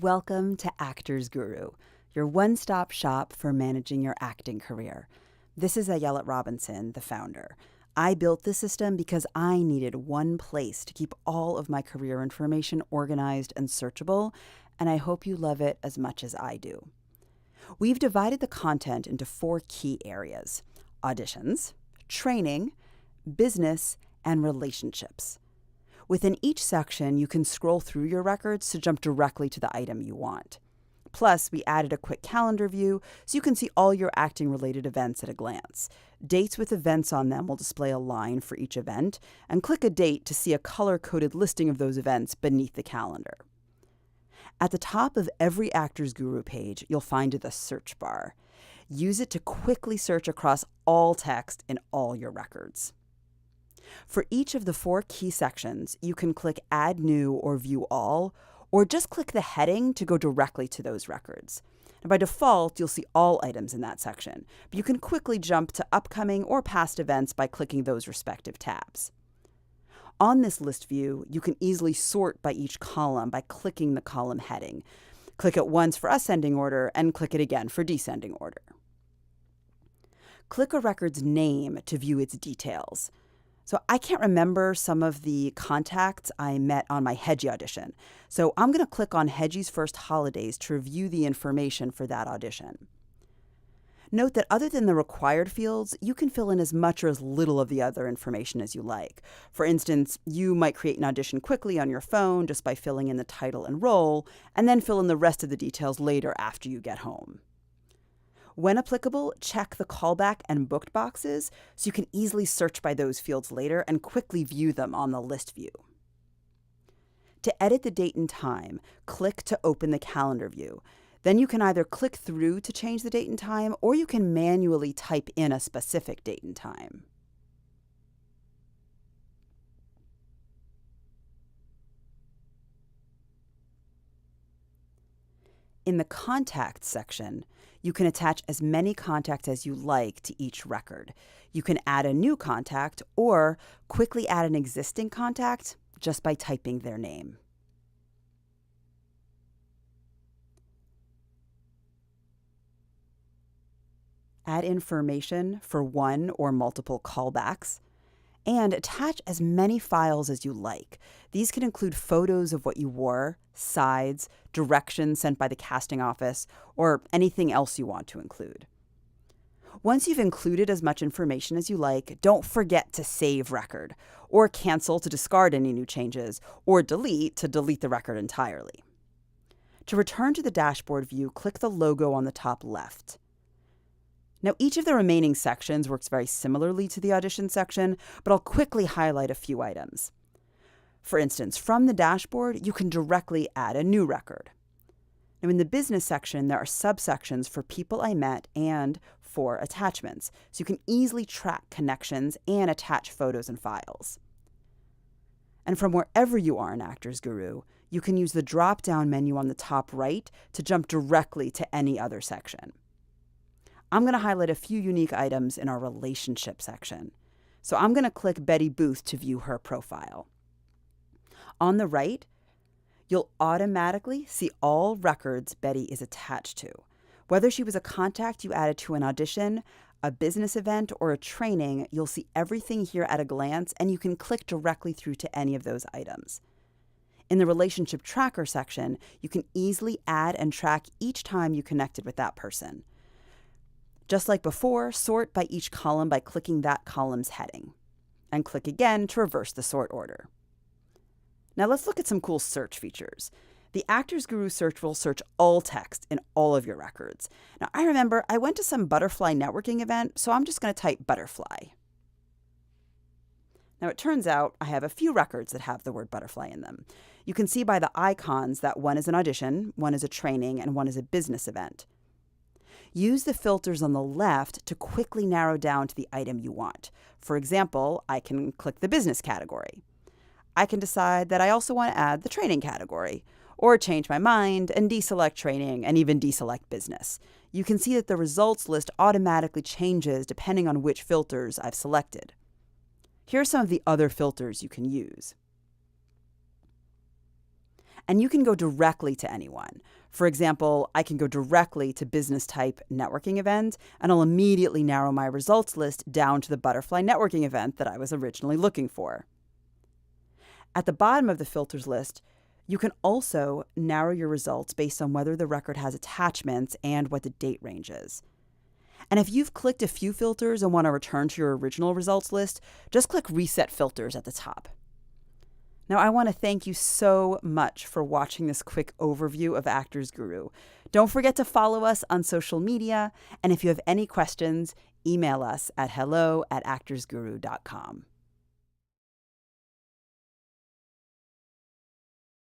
Welcome to ActorsGuru, your one-stop shop for managing your acting career. This is Ayelet Robinson, the founder. I built this system because I needed one place to keep all of my career information organized and searchable, and I hope you love it as much as I do. We've divided the content into 4 key areas: auditions, training, business, and relationships. Within each section, you can scroll through your records to jump directly to the item you want. Plus, we added a quick calendar view so you can see all your acting-related events at a glance. Dates with events on them will display a line for each event, and click a date to see a color-coded listing of those events beneath the calendar. At the top of every ActorsGuru page, you'll find the search bar. Use it to quickly search across all text in all your records. For each of the 4 key sections, you can click Add New or View All, or just click the heading to go directly to those records. And by default, you'll see all items in that section, but you can quickly jump to upcoming or past events by clicking those respective tabs. On this list view, you can easily sort by each column by clicking the column heading. Click it once for ascending order and click it again for descending order. Click a record's name to view its details. So I can't remember some of the contacts I met on my Hedgie audition. So I'm going to click on Hedgie's First Holidays to review the information for that audition. Note that other than the required fields, you can fill in as much or as little of the other information as you like. For instance, you might create an audition quickly on your phone just by filling in the title and role, and then fill in the rest of the details later after you get home. When applicable, check the callback and booked boxes so you can easily search by those fields later and quickly view them on the list view. To edit the date and time, click to open the calendar view. Then you can either click through to change the date and time, or you can manually type in a specific date and time. In the Contacts section, you can attach as many contacts as you like to each record. You can add a new contact or quickly add an existing contact just by typing their name. Add information for one or multiple callbacks, and attach as many files as you like. These can include photos of what you wore, sides, directions sent by the casting office, or anything else you want to include. Once you've included as much information as you like, don't forget to save record, or cancel to discard any new changes, or delete to delete the record entirely. To return to the dashboard view, click the logo on the top left. Now, each of the remaining sections works very similarly to the audition section, but I'll quickly highlight a few items. For instance, from the dashboard, you can directly add a new record. Now, in the business section, there are subsections for people I met and for attachments, so you can easily track connections and attach photos and files. And from wherever you are in ActorsGuru, you can use the drop-down menu on the top right to jump directly to any other section. I'm going to highlight a few unique items in our relationship section. So I'm going to click Betty Booth to view her profile. On the right, you'll automatically see all records Betty is attached to. Whether she was a contact you added to an audition, a business event, or a training, you'll see everything here at a glance, and you can click directly through to any of those items. In the Relationship Tracker section, you can easily add and track each time you connected with that person. Just like before, sort by each column by clicking that column's heading. And click again to reverse the sort order. Now let's look at some cool search features. The ActorsGuru search will search all text in all of your records. Now I remember I went to some butterfly networking event, so I'm just going to type butterfly. Now it turns out I have a few records that have the word butterfly in them. You can see by the icons that one is an audition, one is a training, and one is a business event. Use the filters on the left to quickly narrow down to the item you want. For example, I can click the business category. I can decide that I also want to add the training category, or change my mind and deselect training and even deselect business. You can see that the results list automatically changes depending on which filters I've selected. Here are some of the other filters you can use. And you can go directly to anyone. For example, I can go directly to business type networking event, and I'll immediately narrow my results list down to the butterfly networking event that I was originally looking for. At the bottom of the filters list, you can also narrow your results based on whether the record has attachments and what the date range is. And if you've clicked a few filters and want to return to your original results list, just click Reset Filters at the top. Now, I want to thank you so much for watching this quick overview of ActorsGuru. Don't forget to follow us on social media, and if you have any questions, email us at hello@actorsguru.com.